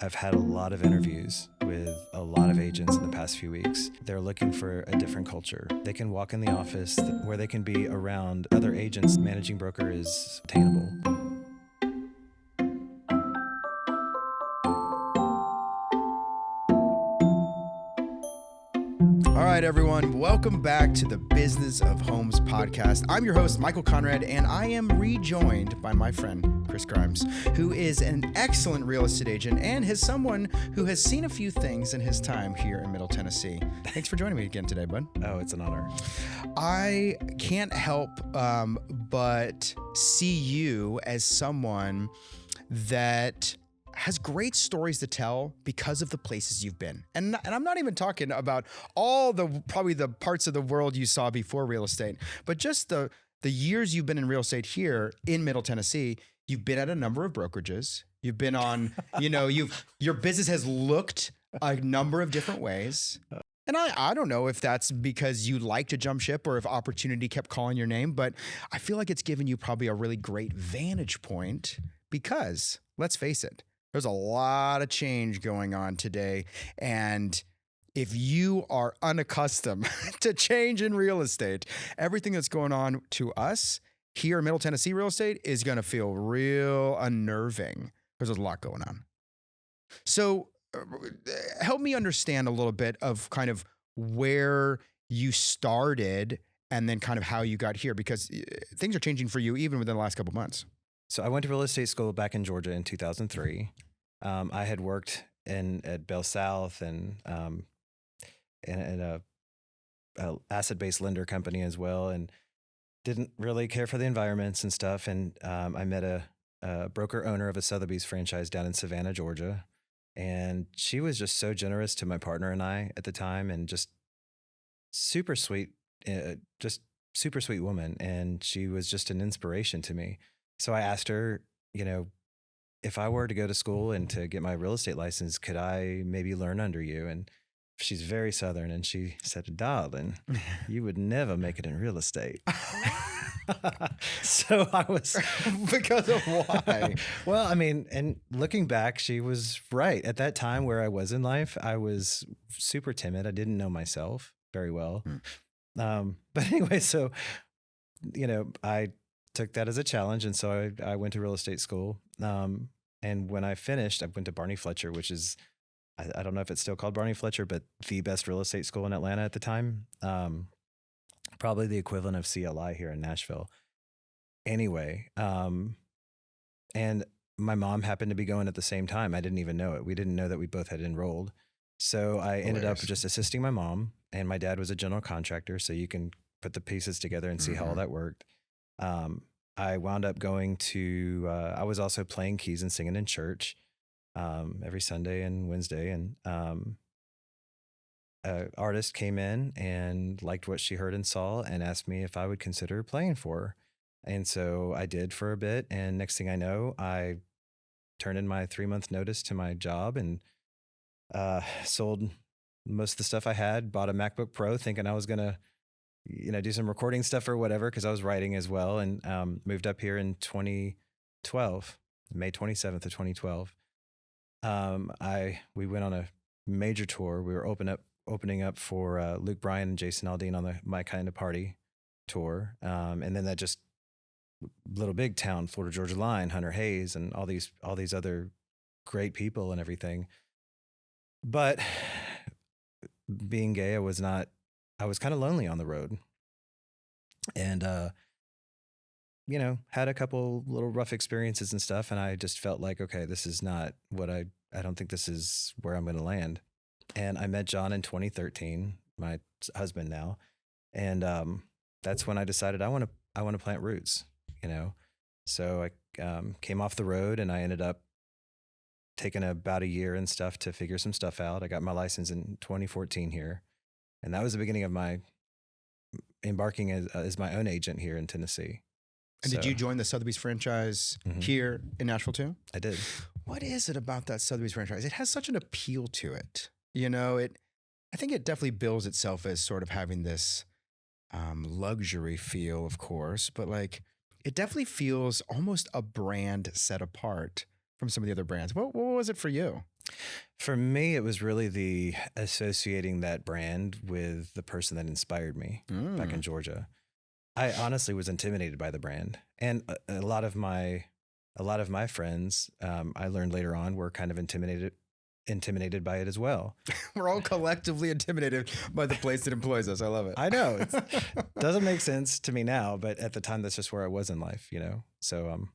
I've had a lot of interviews with a lot of agents in the past few weeks. They're looking for a different culture. They can walk in the office where they can be around other agents. Managing broker is attainable. All right, everyone, welcome back to the Business of Homes podcast. I'm your host, Michael Conrad, and I am rejoined by my friend, Chris Grimes, who is an excellent real estate agent and is someone who has seen a few things in his time here in Middle Tennessee. Thanks for joining me again today, bud. Oh, it's an honor. I can't help but see you as someone that has great stories to tell because of the places you've been. And I'm not even talking about all probably the parts of the world you saw before real estate, but just the years you've been in real estate here in Middle Tennessee. You've been at a number of brokerages. You've been on, your business has looked a number of different ways. And I don't know if that's because you like to jump ship or if opportunity kept calling your name, but I feel like it's given you probably a really great vantage point because, let's face it, there's a lot of change going on today. And if you are unaccustomed to change in real estate, everything that's going on to us here in Middle Tennessee real estate is going to feel real unnerving. There's a lot going on. So help me understand a little bit of kind of where you started and then kind of how you got here, because things are changing for you even within the last couple of months. So I went to real estate school back in Georgia in 2003. I had worked at Bell South and in a asset-based lender company as well, and didn't really care for the environments and stuff. And I met a broker owner of a Sotheby's franchise down in Savannah, Georgia. And she was just so generous to my partner and I at the time, and just super sweet, super sweet woman. And she was just an inspiration to me. So I asked her, if I were to go to school and to get my real estate license, could I maybe learn under you? And she's very Southern, and she said, "Darling, you would never make it in real estate." So I was Because of why? Well, I mean, and looking back, she was right. At that time where I was in life, I was super timid. I didn't know myself very well. But anyway, so, I took that as a challenge. And so I went to real estate school. And when I finished, I went to Barney Fletcher, which is, I don't know if it's still called Barney Fletcher, but the best real estate school in Atlanta at the time. Probably the equivalent of CLI here in Nashville. Anyway, and my mom happened to be going at the same time. I didn't even know it. We didn't know that we both had enrolled. So I ended up just assisting my mom, and my dad was a general contractor. So you can put the pieces together and see how all that worked. I wound up going to, I was also playing keys and singing in church every Sunday and Wednesday. And an artist came in and liked what she heard and saw and asked me if I would consider playing for her. And so I did for a bit. And next thing I know, I turned in my 3-month notice to my job and sold most of the stuff I had, bought a MacBook Pro thinking I was going to do some recording stuff or whatever, because I was writing as well, and moved up here in 2012, May 27th of 2012. We went on a major tour. We were opening up for Luke Bryan and Jason Aldean on the My Kind of Party tour. And then that just little big town, Florida Georgia Line, Hunter Hayes, and all these other great people and everything. But being gay, I was kind of lonely on the road, and, had a couple little rough experiences and stuff. And I just felt like, okay, this is not what I don't think this is where I'm going to land. And I met John in 2013, my husband now. And, that's when I decided I want to plant roots, So I, came off the road, and I ended up taking about a year and stuff to figure some stuff out. I got my license in 2014 here. And that was the beginning of my embarking as my own agent here in Tennessee. And did you join the Sotheby's franchise here in Nashville too? I did. What is it about that Sotheby's franchise? It has such an appeal to it. I think it definitely bills itself as sort of having this luxury feel, of course, but like it definitely feels almost a brand set apart from some of the other brands. What was it for you? For me, it was really the associating that brand with the person that inspired me back in Georgia. I honestly was intimidated by the brand, and a lot of my friends, I learned later on, were kind of intimidated by it as well. We're all collectively intimidated by the place that employs us. I love it. I know it doesn't make sense to me now, but at the time, that's just where I was in life, you know? So,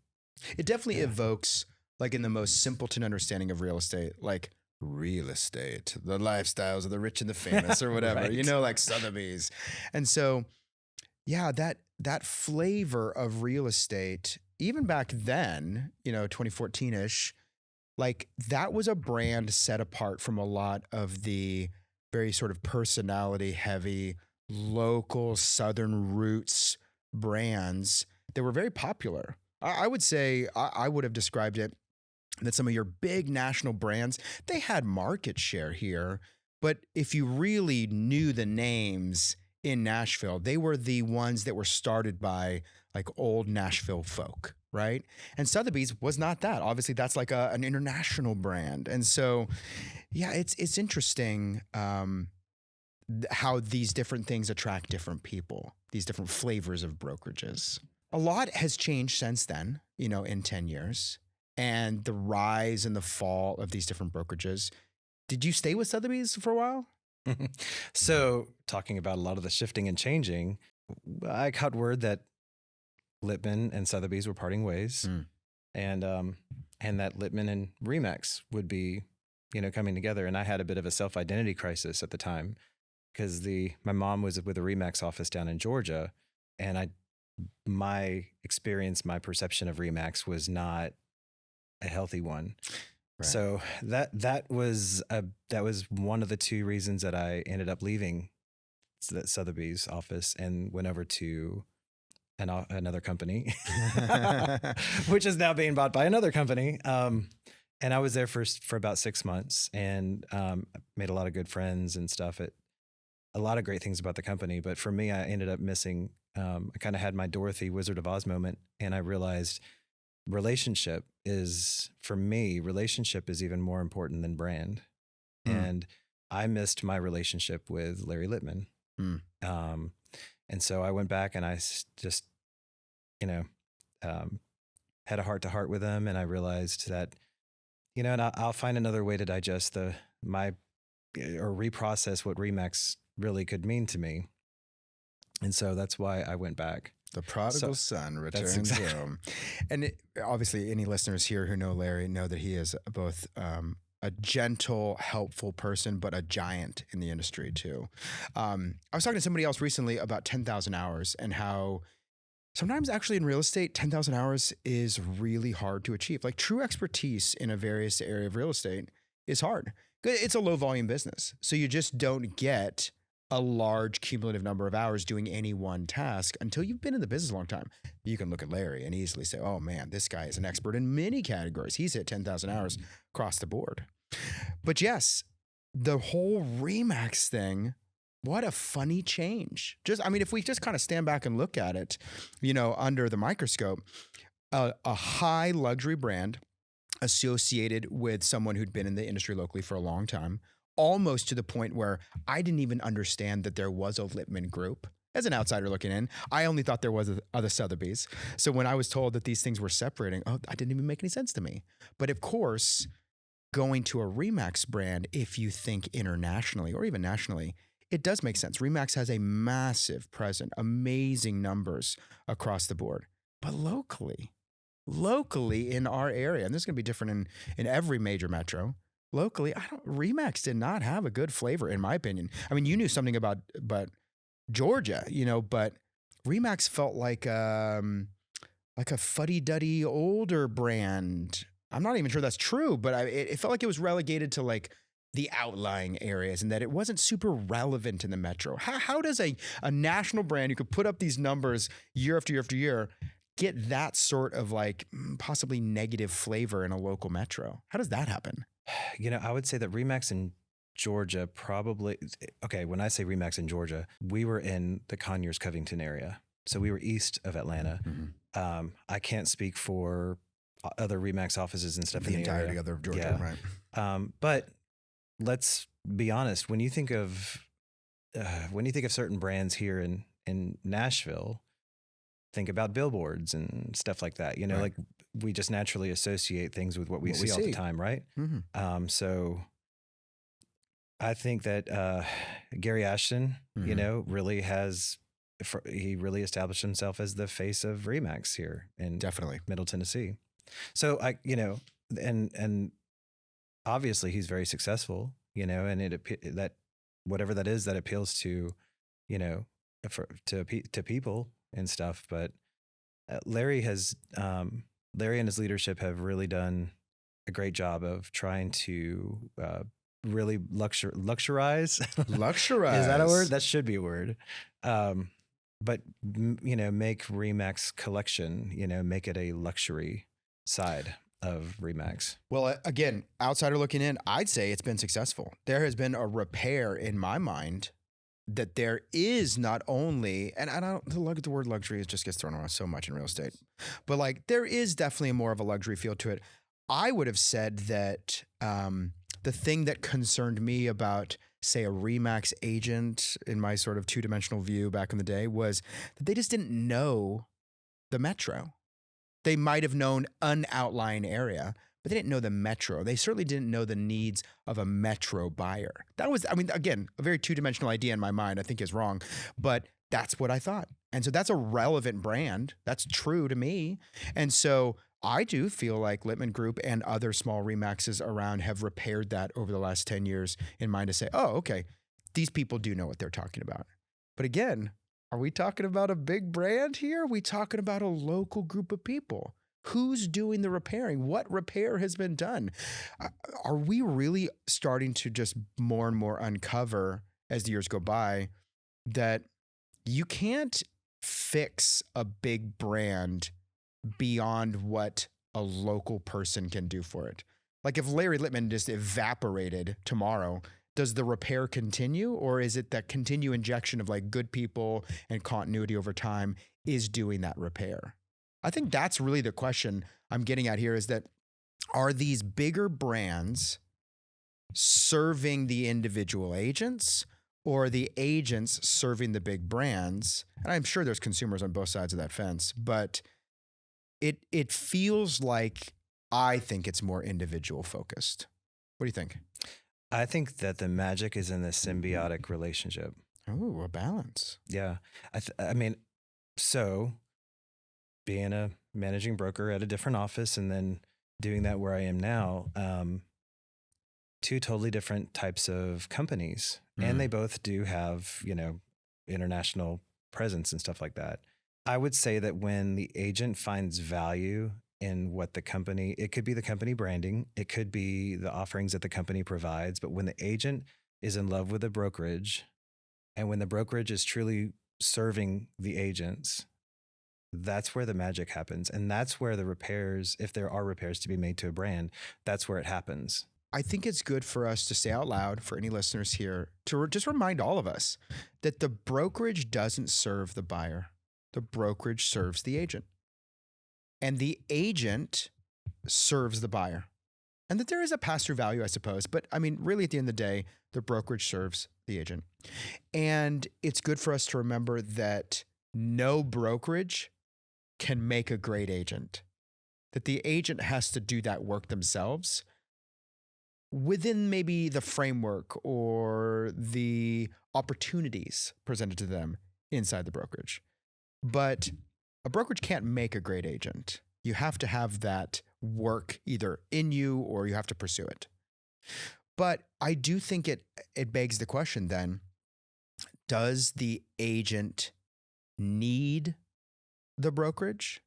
it definitely evokes, like, in the most simpleton understanding of real estate, like real estate, the lifestyles of the rich and the famous or whatever, Right. you know, like Sotheby's. And so, yeah, that flavor of real estate, even back then, you know, 2014-ish, like that was a brand set apart from a lot of the very sort of personality heavy local Southern roots brands that were very popular. I would say, I would have described it that some of your big national brands, they had market share here. But if you really knew the names in Nashville, they were the ones that were started by like old Nashville folk, right? And Sotheby's was not that. Obviously, that's like an international brand. And so, yeah, it's interesting how these different things attract different people, these different flavors of brokerages. A lot has changed since then, you know, in 10 years, and the rise and the fall of these different brokerages. Did you stay with Sotheby's for a while? So, talking about a lot of the shifting and changing, I got word that Lippman and Sotheby's were parting ways, and that Lippman and Remax would be, you know, coming together. And I had a bit of a self-identity crisis at the time because my mom was with a Remax office down in Georgia, and my experience, my perception of Remax was not a healthy one. Right. So that was one of the two reasons that I ended up leaving the Sotheby's office and went over to another company, which is now being bought by another company. And I was there for about 6 months and made a lot of good friends and stuff. A lot of great things about the company, but for me, I ended up missing. I kind of had my Dorothy Wizard of Oz moment, and I realized relationship is even more important than brand. And I missed my relationship with Larry Lippman. And so I went back and I just, you know, had a heart to heart with him. And I realized that, you know, and I'll find another way to digest or reprocess what Remax really could mean to me. And so that's why I went back. The prodigal son returns home. And obviously, any listeners here who know Larry know that he is both a gentle, helpful person, but a giant in the industry too. I was talking to somebody else recently about 10,000 hours and how sometimes actually in real estate, 10,000 hours is really hard to achieve. Like true expertise in a various area of real estate is hard. It's a low volume business. So you just don't get a large cumulative number of hours doing any one task until you've been in the business a long time. You can look at Larry and easily say, oh man, this guy is an expert in many categories. He's hit 10,000 hours across the board. But yes, the whole Remax thing, what a funny change. If we just kind of stand back and look at it, you know, under the microscope, a high luxury brand associated with someone who'd been in the industry locally for a long time, almost to the point where I didn't even understand that there was a Lippman group. As an outsider looking in, I only thought there was other Sotheby's. So when I was told that these things were separating, I didn't even make any sense to me. But of course, going to a Remax brand, if you think internationally or even nationally, it does make sense. Remax has a massive presence, amazing numbers across the board. But locally in our area, and this is going to be different in every major metro, locally, Remax did not have a good flavor, in my opinion. I mean, you knew something about Georgia, you know, but Remax felt like a fuddy-duddy older brand. I'm not even sure that's true, but it felt like it was relegated to like the outlying areas and that it wasn't super relevant in the metro. How does a national brand who could put up these numbers year after year after year get that sort of like possibly negative flavor in a local metro? How does that happen? You know, I would say that Remax in Georgia probably, okay, when I say Remax in Georgia, we were in the Conyers, Covington area. So we were east of Atlanta. Mm-hmm. I can't speak for other Remax offices and stuff The in the entirety area. of the Georgia, Yeah. right? But let's be honest. When you think of certain brands here in Nashville, think about billboards and stuff like that. You know, Right. like we just naturally associate things with what we What we see all the see. time, right? Mm-hmm. So I think that Gary Ashton, Mhm. you know, he really established himself as the face of Remax here in Definitely. Middle Tennessee. So and obviously he's very successful, you know, and that whatever that is that appeals to, you know, to people and stuff. But Larry and his leadership have really done a great job of trying to really luxurize. Luxurize. Is that a word? That should be a word. But you know, make Remax collection, you know, make it a luxury side of Remax. Well, again, outsider looking in, I'd say it's been successful. There has been a repair in my mind that there is not only, and I don't look at the word luxury, it just gets thrown around so much in real estate, but like there is definitely more of a luxury feel to it. I would have said that the thing that concerned me about, say, a Remax agent in my sort of two-dimensional view back in the day was that they just didn't know the metro. They might have known an outlying area, but they didn't know the metro. They certainly didn't know the needs of a metro buyer. That was, I mean, again, a very two-dimensional idea in my mind, I think is wrong, but that's what I thought. And so that's a relevant brand. That's true to me. And so I do feel like Littman Group and other small Remaxes around have repaired that over the last 10 years in mind to say, oh, okay, these people do know what they're talking about. But again, are we talking about a big brand here? Are we talking about a local group of people? Who's doing the repairing? What repair has been done? Are we really starting to just more and more uncover as the years go by that you can't fix a big brand beyond what a local person can do for it? Like if Larry Littman just evaporated tomorrow, does the repair continue, or is it that continued injection of like good people and continuity over time is doing that repair? I think that's really the question I'm getting at here, is that are these bigger brands serving the individual agents, or are the agents serving the big brands? And I'm sure there's consumers on both sides of that fence, but it feels like, I think it's more individual focused. What do you think? I think that the magic is in the symbiotic relationship. Oh, a balance. Yeah. I mean, so being a managing broker at a different office and then doing that where I am now, two totally different types of companies. And they both do have, you know, international presence and stuff like that. I would say that when the agent finds value in what the company, it could be the company branding, it could be the offerings that the company provides, but when the agent is in love with the brokerage and when the brokerage is truly serving the agents, that's where the magic happens. And that's where the repairs, if there are repairs to be made to a brand, that's where it happens. I think it's good for us to say out loud for any listeners here to just remind all of us that the brokerage doesn't serve the buyer. The brokerage serves the agent. And the agent serves the buyer. And that there is a pass-through value, I suppose. But I mean, really at the end of the day, the brokerage serves the agent. And it's good for us to remember that no brokerage can make a great agent. That the agent has to do that work themselves within maybe the framework or the opportunities presented to them inside the brokerage. But a brokerage can't make a great agent. You have to have that work either in you or you have to pursue it. But I do think it begs the question then, does the agent need the brokerage?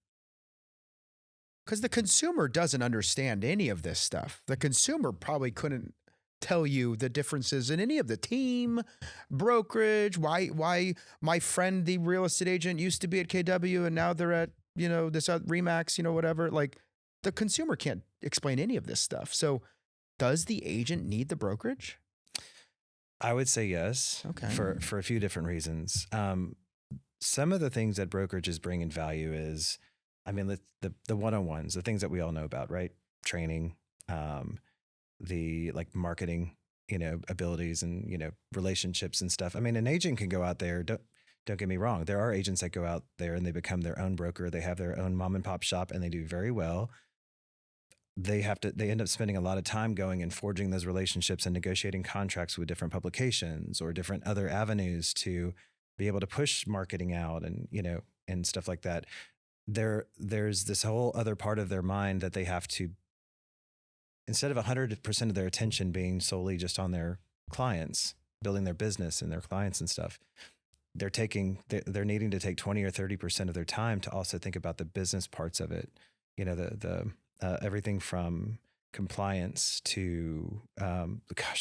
Because the consumer doesn't understand any of this stuff. The consumer probably couldn't tell you the differences in any of the team, brokerage, why my friend, the real estate agent, used to be at KW and now they're at, you know, this Remax, you know, whatever. Like the consumer can't explain any of this stuff. So does the agent need the brokerage? I would say yes. Okay. For a few different reasons. Some of the things that brokerages bring in value is I mean, the one-on-ones, the things that we all know about, right? Training, the like marketing, abilities and, relationships and stuff. I mean, an agent can go out there. Don't get me wrong. There are agents that go out there and they become their own broker. They have their own mom and pop shop and they do very well. They end up spending a lot of time going and forging those relationships and negotiating contracts with different publications or different other avenues to be able to push marketing out and, and stuff like that. There's this whole other part of their mind that they have to, instead of 100% of their attention being solely just on their clients, building their business and their clients and stuff, they're needing to take 20 or 30% of their time to also think about the business parts of it. The everything from compliance to,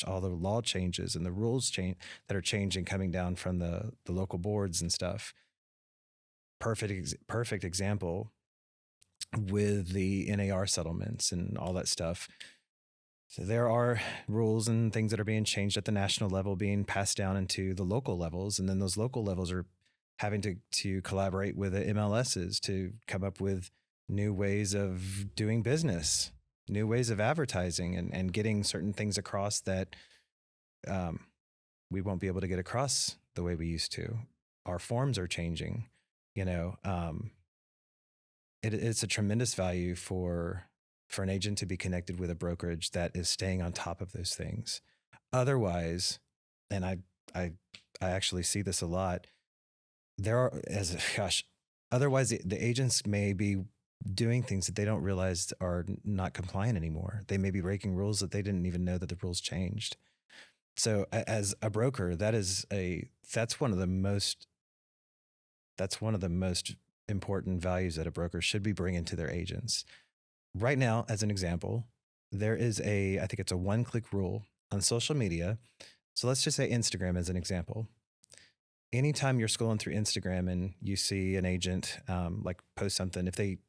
all the law changes and the rules that are changing, coming down from the local boards and stuff. Perfect example with the NAR settlements and all that stuff. So there are rules and things that are being changed at the national level being passed down into the local levels. And then those local levels are having to collaborate with the MLSs to come up with new ways of doing business, new ways of advertising and getting certain things across that we won't be able to get across the way we used to. Our forms are changing, it's a tremendous value for an agent to be connected with a brokerage that is staying on top of those things. Otherwise, and I actually see this a lot, otherwise the agents may be doing things that they don't realize are not compliant anymore. They may be breaking rules that they didn't even know that the rules changed. So as a broker, that's one of the most important values that a broker should be bringing to their agents. Right now, as an example, there is I think it's a one-click rule on social media. So let's just say Instagram as an example. Anytime you're scrolling through Instagram and you see an agent like post something,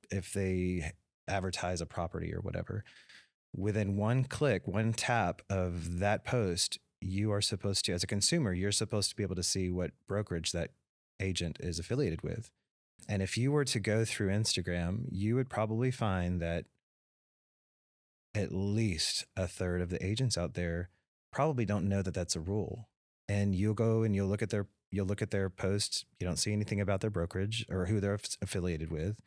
if they advertise a property or whatever, within one click, one tap of that post, you are supposed to, as a consumer, you're supposed to be able to see what brokerage that agent is affiliated with. And if you were to go through Instagram, you would probably find that at least a third of the agents out there probably don't know that that's a rule. And you'll go and you'll look at their posts. You don't see anything about their brokerage or who they're affiliated with.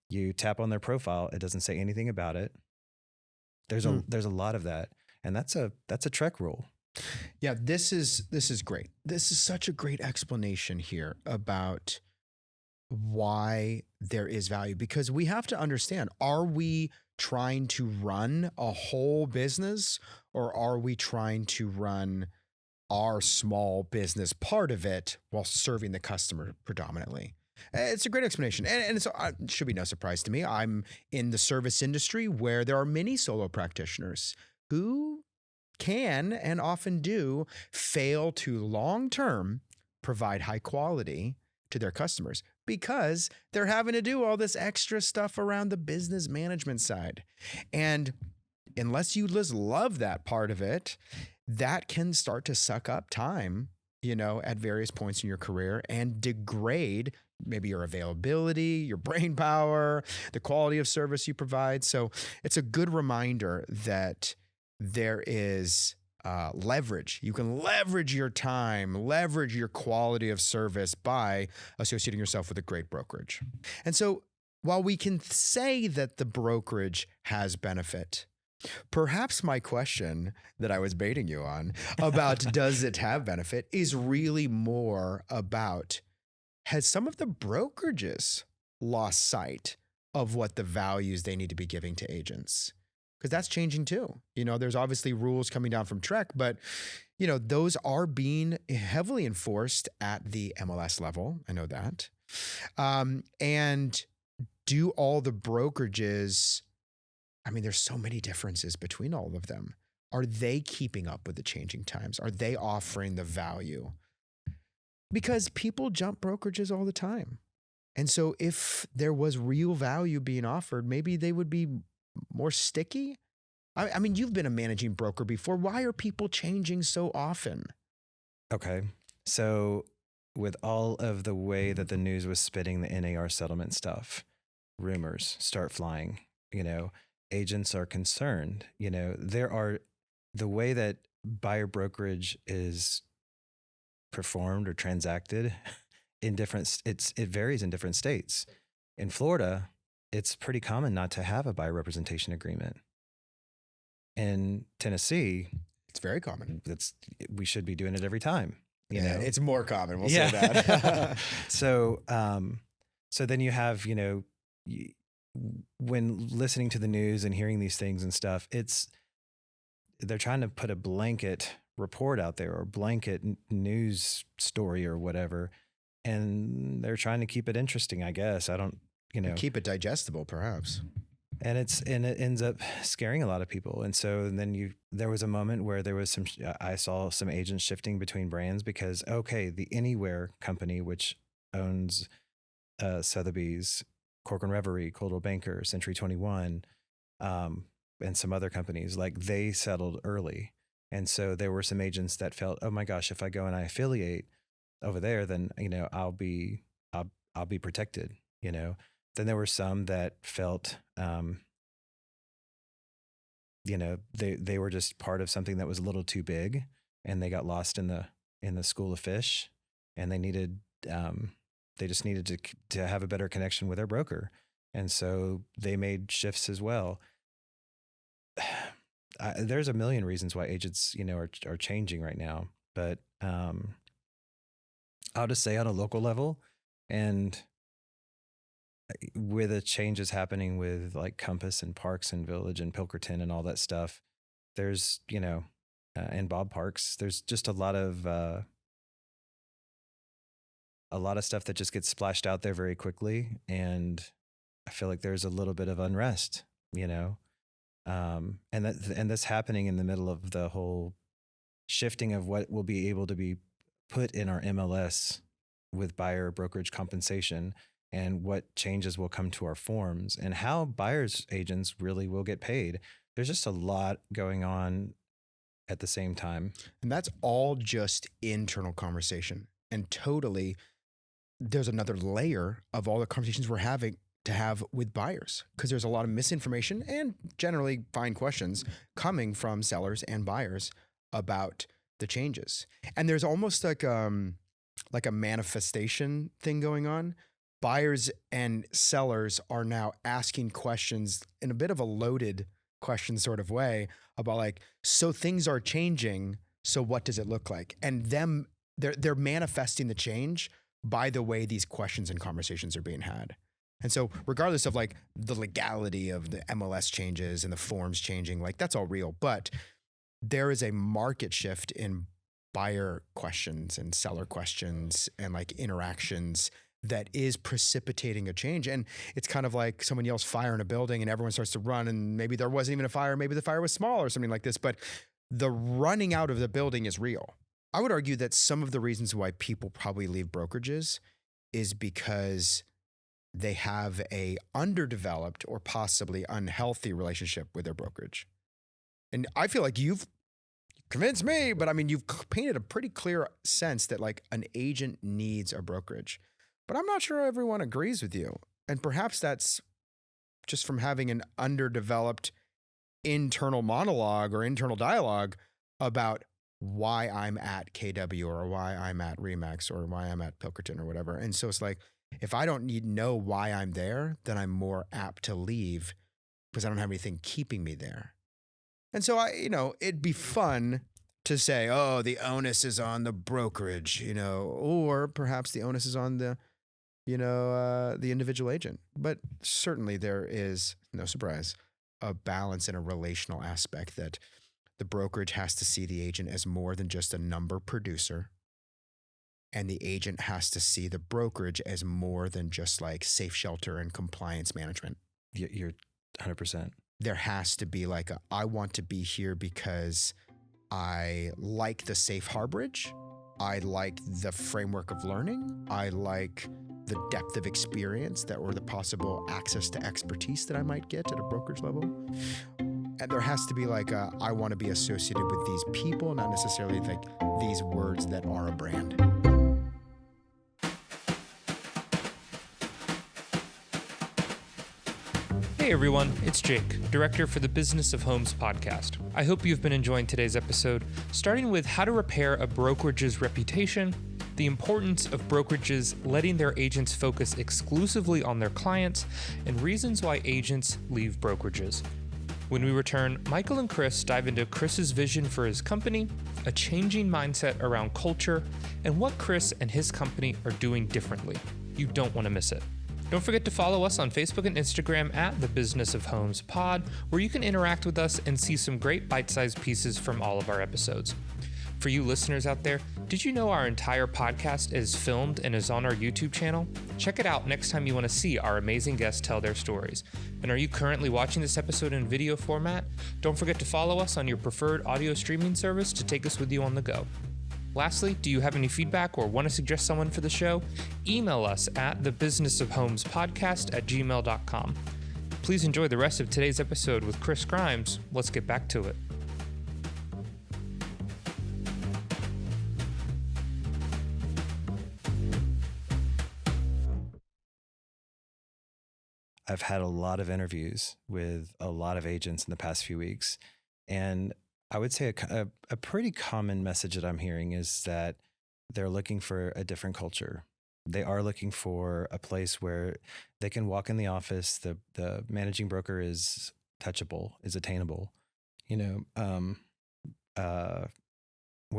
You tap on their profile. It doesn't say anything about it. There's a lot of that. And that's a Trek rule. Yeah, this is great. This is such a great explanation here about why there is value, because we have to understand, are we trying to run a whole business or are we trying to run our small business part of it while serving the customer predominantly? It's a great explanation. And it should be no surprise to me. I'm in the service industry where there are many solo practitioners who can and often do fail to long-term provide high quality to their customers because they're having to do all this extra stuff around the business management side. And unless you just love that part of it, that can start to suck up time, at various points in your career and degrade maybe your availability, your brain power, the quality of service you provide. So it's a good reminder that there is leverage. You can leverage your time, leverage your quality of service by associating yourself with a great brokerage. And so while we can say that the brokerage has benefit, perhaps my question that I was baiting you on about does it have benefit is really more about, has some of the brokerages lost sight of what the values they need to be giving to agents? Because that's changing too. There's obviously rules coming down from Trek, but those are being heavily enforced at the MLS level. I know that. And do all the brokerages, there's so many differences between all of them. Are they keeping up with the changing times? Are they offering the value? Because people jump brokerages all the time. And so if there was real value being offered, maybe they would be more sticky. You've been a managing broker before. Why are people changing so often? Okay. So with all of the way that the news was spitting the NAR settlement stuff, rumors start flying. Agents are concerned. The way that buyer brokerage is performed or transacted in it varies in different states. In Florida, it's pretty common not to have a buyer representation agreement. In Tennessee, it's very common. We should be doing it every time. It's more common. We'll say that. So then you have, when listening to the news and hearing these things and stuff, they're trying to put a blanket report out there or blanket news story or whatever. And they're trying to keep it interesting, I guess. I don't, keep it digestible, perhaps. And it ends up scaring a lot of people. And so then there was a moment where I saw some agents shifting between brands because, okay, the Anywhere company, which owns Sotheby's, Corcoran Reverie, Coldwell Banker, Century 21, and some other companies, like they settled early. And so there were some agents that felt, oh my gosh, if I go and I affiliate over there, then, I'll be protected, Then there were some that felt, they were just part of something that was a little too big, and they got lost in the school of fish, and they just needed to have a better connection with their broker, and so they made shifts as well. There's a million reasons why agents, are changing right now, but I'll just say on a local level, and with the changes happening with like Compass and Parks and Village and Pilkerton and all that stuff, there's, and Bob Parks, there's just a lot of stuff that just gets splashed out there very quickly. And I feel like there's a little bit of unrest, and that's happening in the middle of the whole shifting of what will be able to be put in our MLS with buyer brokerage compensation, and what changes will come to our forms, and how buyers agents really will get paid. There's just a lot going on at the same time. And that's all just internal conversation. And totally, there's another layer of all the conversations we're having to have with buyers, because there's a lot of misinformation and generally fine questions coming from sellers and buyers about the changes. And there's almost like a manifestation thing going on. Buyers and sellers are now asking questions in a bit of a loaded question sort of way about like, so things are changing, so what does it look like? And they're manifesting the change by the way these questions and conversations are being had. And so regardless of like the legality of the MLS changes and the forms changing, like that's all real, but there is a market shift in buyer questions and seller questions and like interactions that is precipitating a change. And it's kind of like someone yells fire in a building and everyone starts to run, and maybe there wasn't even a fire, maybe the fire was small or something like this, but the running out of the building is real. I would argue that some of the reasons why people probably leave brokerages is because they have a underdeveloped or possibly unhealthy relationship with their brokerage. And I feel like you've convinced me, but I mean, you've painted a pretty clear sense that like an agent needs a brokerage. But I'm not sure everyone agrees with you. And perhaps that's just from having an underdeveloped internal monologue or internal dialogue about why I'm at KW or why I'm at Remax or why I'm at Pilkerton or whatever. And so it's like, if I don't know why I'm there, then I'm more apt to leave because I don't have anything keeping me there. And so it'd be fun to say, oh, the onus is on the brokerage, or perhaps the onus is on the individual agent. But certainly there is, no surprise, a balance and a relational aspect that the brokerage has to see the agent as more than just a number producer. And the agent has to see the brokerage as more than just like safe shelter and compliance management. You're 100%. There has to be like I want to be here because I like the safe harborage. I like the framework of learning. I like the depth of experience or the possible access to expertise that I might get at a brokerage level. And there has to be like I want to be associated with these people, not necessarily like these words that are a brand. Hey everyone, it's Jake, Director for the Business of Homes podcast. I hope you've been enjoying today's episode, starting with how to repair a brokerage's reputation, the importance of brokerages letting their agents focus exclusively on their clients, and reasons why agents leave brokerages. When we return, Michael and Chris dive into Chris's vision for his company, a changing mindset around culture, and what Chris and his company are doing differently. You don't want to miss it. Don't forget to follow us on Facebook and Instagram at The Business of Homes Pod, where you can interact with us and see some great bite-sized pieces from all of our episodes. For you listeners out there, did you know our entire podcast is filmed and is on our YouTube channel? Check it out next time you want to see our amazing guests tell their stories. And are you currently watching this episode in video format? Don't forget to follow us on your preferred audio streaming service to take us with you on the go. Lastly, do you have any feedback or want to suggest someone for the show? Email us at thebusinessofhomespodcast@gmail.com. Please enjoy the rest of today's episode with Chris Grimes. Let's get back to it. I've had a lot of interviews with a lot of agents in the past few weeks, and I would say a pretty common message that I'm hearing is that they're looking for a different culture. They are looking for a place where they can walk in the office. The managing broker is touchable, is attainable, where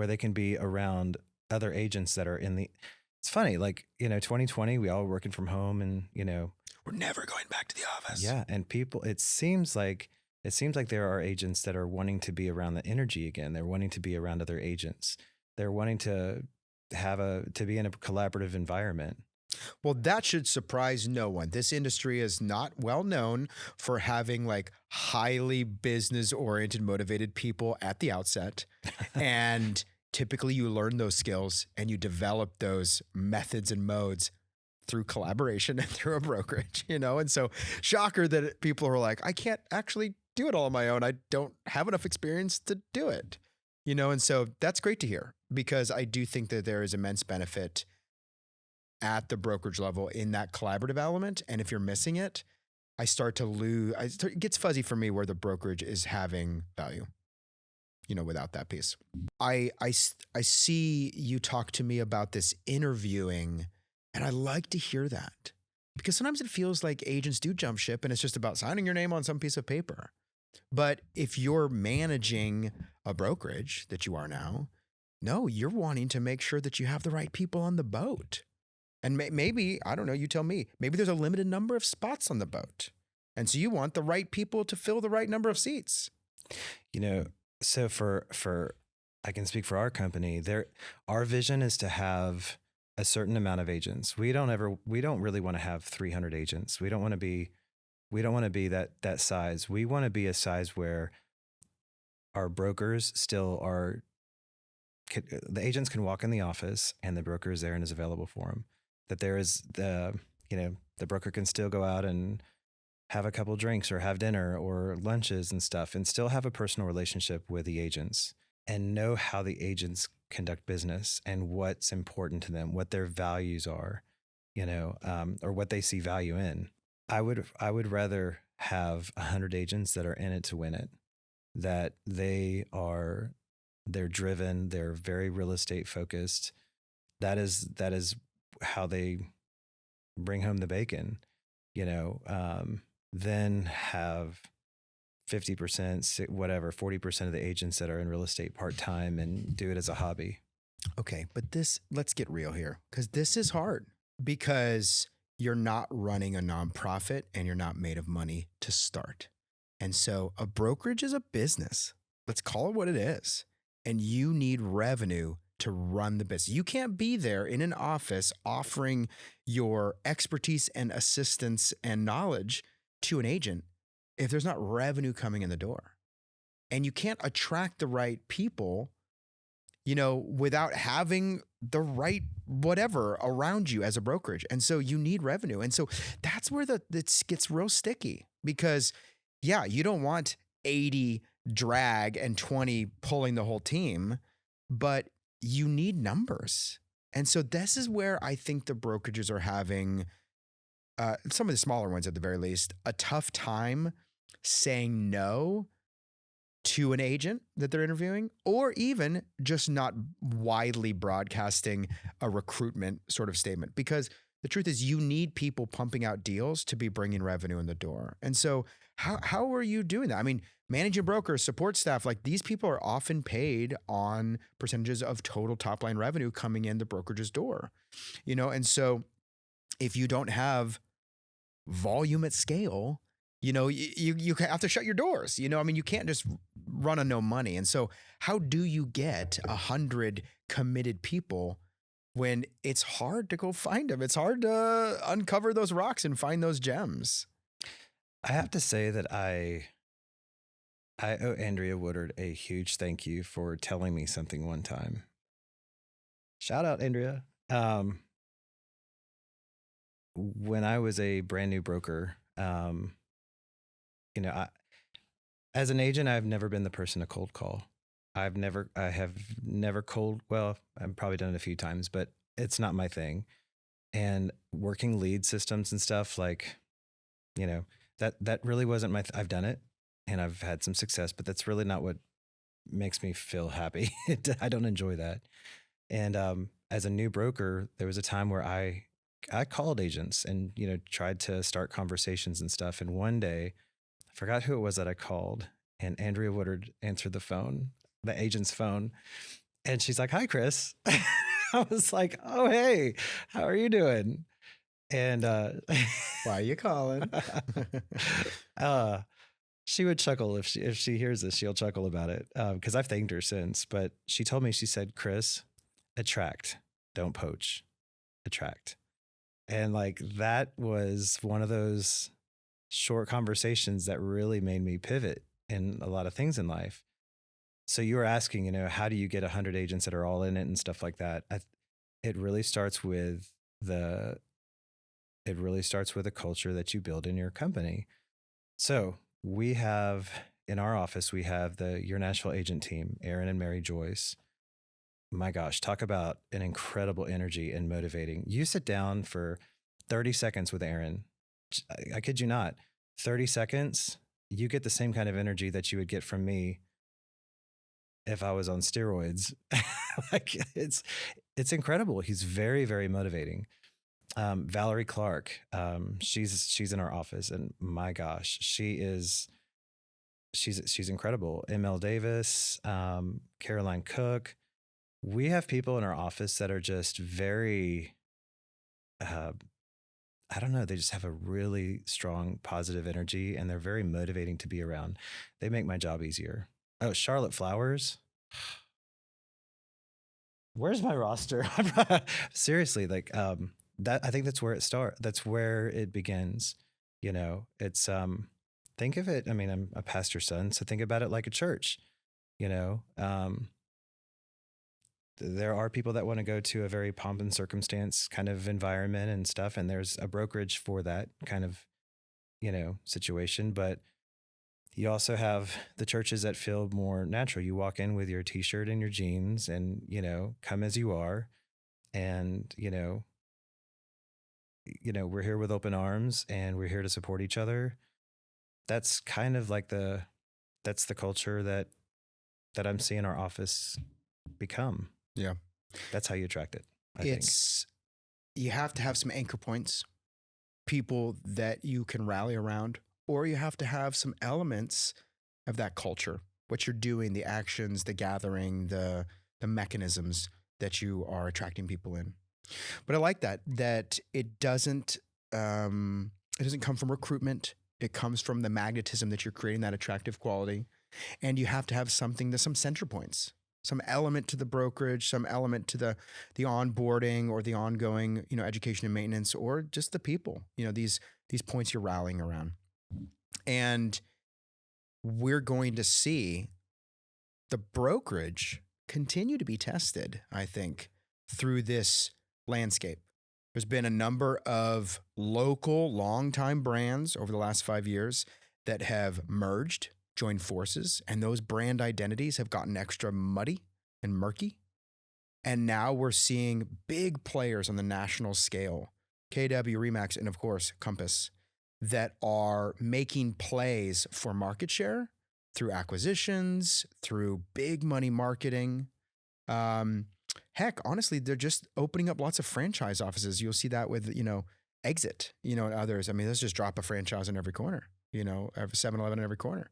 they can be around other agents that are it's funny, 2020, we all were working from home and, We're never going back to the office. yeah. And people, it seems like there are agents that are wanting to be around the energy again. They're wanting to be around other agents. They're wanting to be in a collaborative environment. Well, that should surprise no one. This industry is not well known for having highly business oriented, motivated people at the outset. And typically you learn those skills and you develop those methods and modes through collaboration and through a brokerage, And so shocker that people are like, I can't actually do it all on my own. I don't have enough experience to do it, And so that's great to hear because I do think that there is immense benefit at the brokerage level in that collaborative element. And if you're missing it, it gets fuzzy for me where the brokerage is having value, without that piece. I see you talk to me about this interviewing. And I like to hear that because sometimes it feels like agents do jump ship and it's just about signing your name on some piece of paper. But if you're managing a brokerage that you are now, no, you're wanting to make sure that you have the right people on the boat. And maybe, I don't know, you tell me, maybe there's a limited number of spots on the boat. And so you want the right people to fill the right number of seats. So for I can speak for our company, our vision is to have a certain amount of agents. We don't really want to have 300 agents. We don't want to be that size. We want to be a size where our brokers the agents can walk in the office and the broker is there and is available for them. That there is the broker can still go out and have a couple drinks or have dinner or lunches and stuff and still have a personal relationship with the agents and know how the agents conduct business and what's important to them, what their values are, or what they see value in. I would rather have 100 agents that are in it to win it, that they're driven, they're very real estate focused. That is how they bring home the bacon, then have 50%, whatever, 40% of the agents that are in real estate part-time and do it as a hobby. Okay. But let's get real here because this is hard because you're not running a nonprofit and you're not made of money to start. And so a brokerage is a business. Let's call it what it is. And you need revenue to run the business. You can't be there in an office offering your expertise and assistance and knowledge to an agent if there's not revenue coming in the door. And you can't attract the right people, without having the right whatever around you as a brokerage. And so you need revenue. And so that's where it gets real sticky because you don't want 80 drag and 20 pulling the whole team, but you need numbers. And so this is where I think the brokerages are having some of the smaller ones at the very least, a tough time saying no to an agent that they're interviewing, or even just not widely broadcasting a recruitment sort of statement. Because the truth is, you need people pumping out deals to be bringing revenue in the door. And so how are you doing that? I mean, managing brokers, support staff, like these people are often paid on percentages of total top line revenue coming in the brokerage's door, And so if you don't have volume at scale, you have to shut your doors. I mean, you can't just run on no money. And so how do you get 100 committed people when it's hard to go find them? It's hard to uncover those rocks and find those gems. I have to say that I owe Andrea Woodard a huge thank you for telling me something one time. Shout out, Andrea. When I was a brand new broker, as an agent, I've never been the person to cold call. I have never well, I've probably done it a few times, but it's not my thing. And working lead systems and stuff, like, that really wasn't I've done it and I've had some success, but that's really not what makes me feel happy. I don't enjoy that. And as a new broker, there was a time where I called agents and, tried to start conversations and stuff. And one day, I forgot who it was that I called, and Andrea Woodard answered the phone, the agent's phone. And she's like, "Hi, Chris." I was like, "Oh, hey, how are you doing?" And why are you calling? She would chuckle if she hears this. She'll chuckle about it because I've thanked her since. But she told me, she said, "Chris, attract, don't poach, attract." And like that was one of those short conversations that really made me pivot in a lot of things in life. So you were asking, how do you get 100 agents that are all in it and stuff like that? It really starts with a culture that you build in your company. So we have in our office, we have your national agent team, Aaron and Mary Joyce. My gosh, talk about an incredible energy and motivating. You sit down for 30 seconds with Aaron. I kid you not, 30 seconds, you get the same kind of energy that you would get from me if I was on steroids. Like it's incredible. He's very, very motivating. Valerie Clark, she's in our office, and my gosh, she's incredible. ML Davis, Caroline Cook. We have people in our office that are just very, I don't know, they just have a really strong positive energy, and they're very motivating to be around. They make my job easier. Oh, Charlotte Flowers. Where's my roster? Seriously, like that. I think that's where it starts. That's where it begins. It's think of it. I mean, I'm a pastor's son, so think about it like a church. There are people that want to go to a very pomp and circumstance kind of environment and stuff, and there's a brokerage for that kind of, situation. But you also have the churches that feel more natural. You walk in with your t-shirt and your jeans and, come as you are. And, we're here with open arms and we're here to support each other. That's kind of like that's the culture that I'm seeing our office become. Yeah. That's how you attract it. I think you have to have some anchor points, people that you can rally around, or you have to have some elements of that culture, what you're doing, the actions, the gathering, the mechanisms that you are attracting people in. But I like that it doesn't come from recruitment. It comes from the magnetism that you're creating, that attractive quality. And you have to have some center points, some element to the brokerage, some element to the onboarding or the ongoing, education and maintenance, or just the people, these points you're rallying around. And we're going to see the brokerage continue to be tested, I think, through this landscape. There's been a number of local, longtime brands over the last 5 years that have merged, joined forces, and those brand identities have gotten extra muddy and murky. And now we're seeing big players on the national scale KW, Remax, and of course, Compass, that are making plays for market share through acquisitions, through big money marketing. Heck, honestly, they're just opening up lots of franchise offices. You'll see that with, Exit, and others. I mean, let's just drop a franchise in every corner, every 7-Eleven in every corner.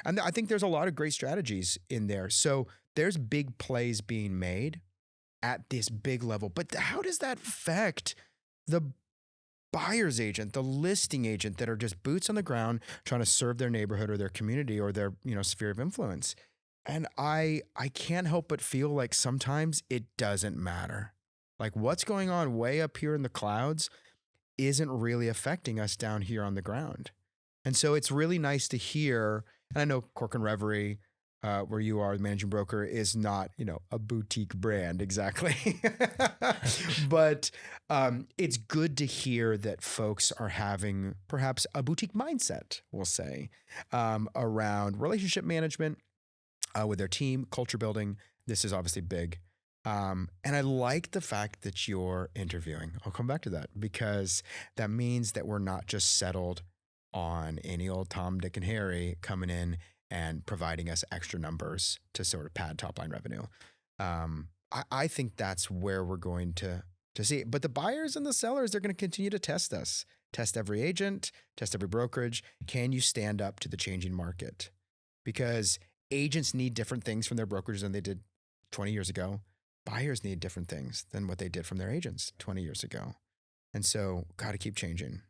And I think there's a lot of great strategies in there. So there's big plays being made at this big level. But how does that affect the buyer's agent, the listing agent that are just boots on the ground trying to serve their neighborhood or their community or their, sphere of influence? And I can't help but feel like sometimes it doesn't matter. Like what's going on way up here in the clouds isn't really affecting us down here on the ground. And so it's really nice to hear, and I know Corcoran Reverie, where you are the managing broker, is not, a boutique brand exactly. But it's good to hear that folks are having perhaps a boutique mindset, we'll say, around relationship management with their team, culture building. This is obviously big. And I like the fact that you're interviewing. I'll come back to that because that means that we're not just settled on any old Tom, Dick, and Harry coming in and providing us extra numbers to sort of pad top line revenue. I think that's where we're going to see it. But the buyers and the sellers, they're going to continue to test us, test every agent, test every brokerage. Can you stand up to the changing market? Because agents need different things from their brokerages than they did 20 years ago. Buyers need different things than what they did from their agents 20 years ago. And so got to keep changing.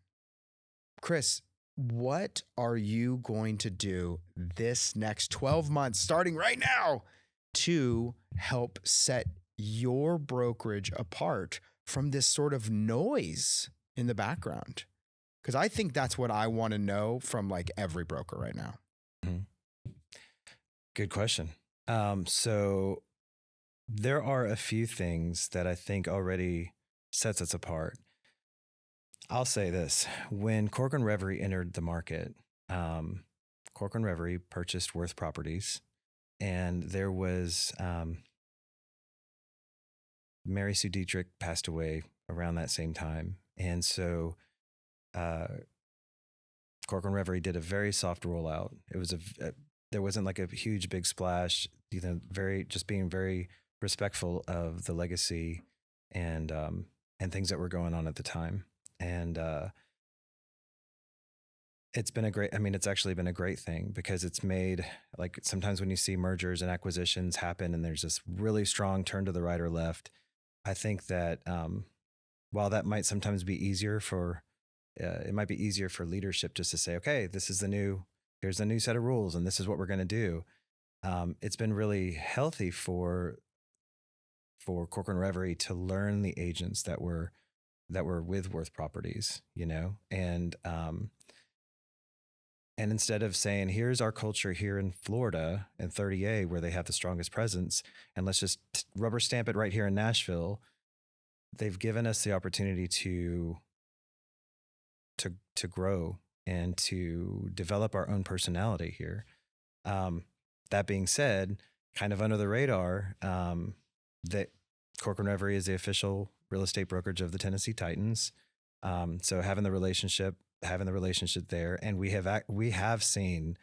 Chris, what are you going to do this next 12 months, starting right now, to help set your brokerage apart from this sort of noise in the background? Because I think that's what I want to know from like every broker right now. Mm-hmm. Good question. So there are a few things that I think already sets us apart. I'll say this. When Corcoran Reverie entered the market, Corcoran Reverie purchased Worth Properties, and there was Mary Sue Dietrich passed away around that same time. And so Corcoran Reverie did a very soft rollout. It was there wasn't like a huge big splash, being very respectful of the legacy and things that were going on at the time. And it's actually been a great thing because it's made, like, sometimes when you see mergers and acquisitions happen and there's this really strong turn to the right or left, I think that while that might sometimes be easier it might be easier for leadership just to say, okay, here's the new set of rules and this is what we're going to do. It's been really healthy for Corcoran Reverie to learn the agents that were with Worth Properties, and instead of saying, here's our culture here in Florida and 30A where they have the strongest presence, and let's just rubber stamp it right here in Nashville, they've given us the opportunity to grow and to develop our own personality here. That being said, kind of under the radar, that Corcoran Reverie is the official real estate brokerage of the Tennessee Titans. So having the relationship there, and we have seen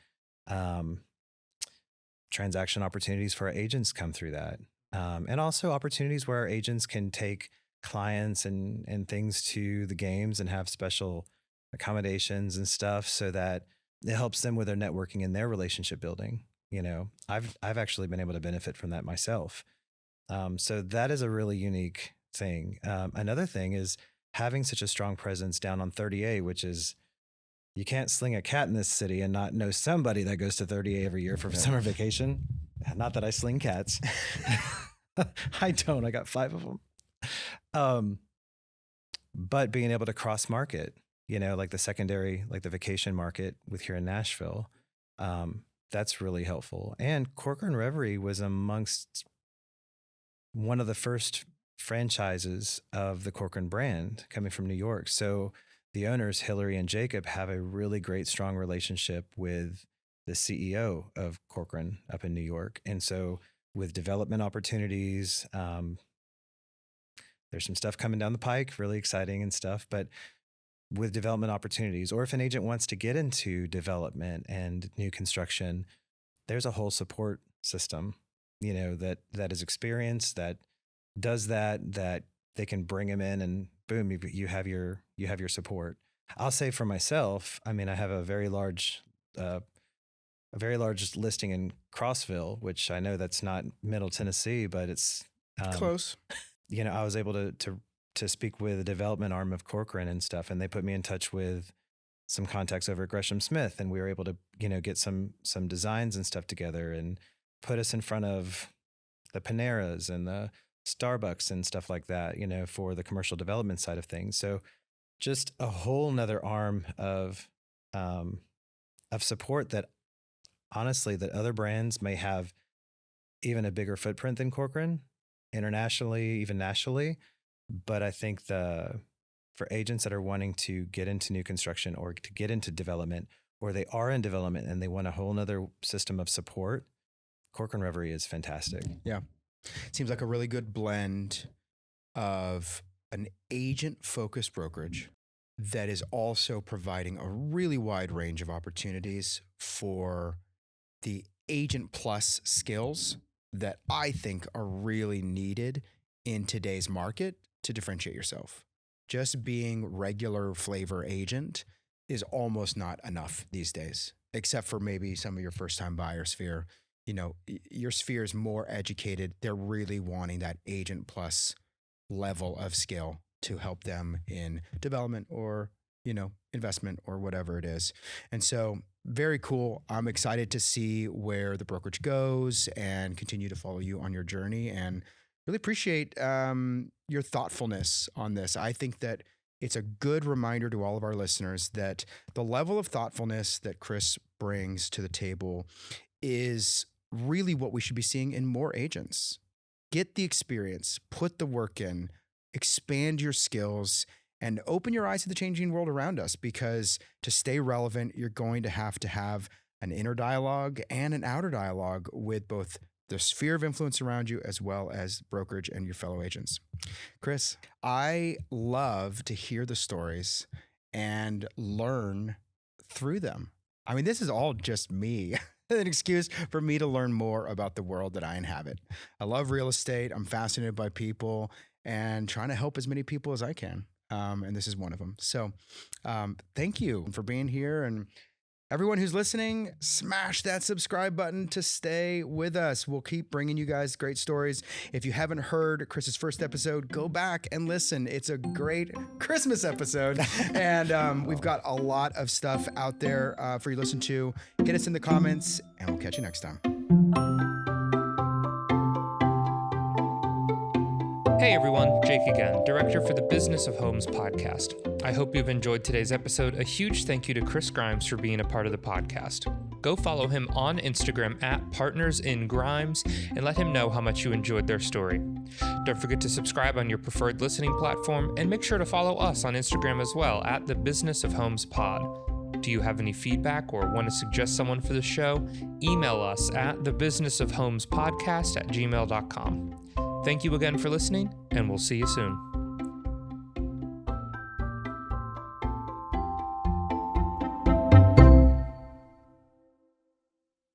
transaction opportunities for our agents come through that, and also opportunities where our agents can take clients and things to the games and have special accommodations and stuff so that it helps them with their networking and their relationship building. I've actually been able to benefit from that myself. So that is a really unique thing. Another thing is having such a strong presence down on 30A, which is, you can't sling a cat in this city and not know somebody that goes to 30A every year for summer vacation. Not that I sling cats. I don't. I got 5 of them. But being able to cross market, like the secondary, like the vacation market with here in Nashville, that's really helpful. And Corcoran Reverie was amongst one of the first franchises of the Corcoran brand coming from New York. So the owners, Hillary and Jacob, have a really great, strong relationship with the CEO of Corcoran up in New York. And so with development opportunities, there's some stuff coming down the pike, really exciting and stuff, but with development opportunities, or if an agent wants to get into development and new construction, there's a whole support system, that is experienced, that does that they can bring them in, and boom, you have your support. I'll say for myself, I mean, I have a very large listing in Crossville, which I know that's not Middle Tennessee, but it's close. I was able to speak with the development arm of Corcoran and stuff, and they put me in touch with some contacts over at Gresham Smith, and we were able to, get some designs and stuff together and put us in front of the Paneras and the Starbucks and stuff like that, for the commercial development side of things. So just a whole nother arm of support that honestly, that other brands may have even a bigger footprint than Corcoran internationally, even nationally. But I think for agents that are wanting to get into new construction or to get into development, or they are in development and they want a whole nother system of support, Corcoran Reverie is fantastic. Yeah. Seems like a really good blend of an agent-focused brokerage that is also providing a really wide range of opportunities for the agent plus skills that I think are really needed in today's market to differentiate yourself. Just being regular flavor agent is almost not enough these days, except for maybe some of your first-time buyer sphere. Your sphere is more educated. They're really wanting that agent plus level of skill to help them in development or, investment or whatever it is. And so very cool. I'm excited to see where the brokerage goes and continue to follow you on your journey, and really appreciate your thoughtfulness on this. I think that it's a good reminder to all of our listeners that the level of thoughtfulness that Chris brings to the table is really what we should be seeing in more agents. Get the experience, put the work in, expand your skills, and open your eyes to the changing world around us, because to stay relevant, you're going to have an inner dialogue and an outer dialogue with both the sphere of influence around you as well as brokerage and your fellow agents. Chris, I love to hear the stories and learn through them. I mean, this is all just me. An excuse for me to learn more about the world that I inhabit. I love real estate. I'm fascinated by people and trying to help as many people as I can. And this is one of them. So thank you for being here. And everyone who's listening, smash that subscribe button to stay with us. We'll keep bringing you guys great stories. If you haven't heard Chris's first episode, go back and listen. It's a great Christmas episode. And we've got a lot of stuff out there for you to listen to. Hit us in the comments, and we'll catch you next time. Hey everyone, Jake again, Director for the Business of Homes podcast. I hope you've enjoyed today's episode. A huge thank you to Chris Grimes for being a part of the podcast. Go follow him on Instagram at PartnersInGrimes and let him know how much you enjoyed their story. Don't forget to subscribe on your preferred listening platform, and make sure to follow us on Instagram as well at the Business of Homes pod. Do you have any feedback or want to suggest someone for the show? Email us at thebusinessofhomespodcast@gmail.com. Thank you again for listening, and we'll see you soon.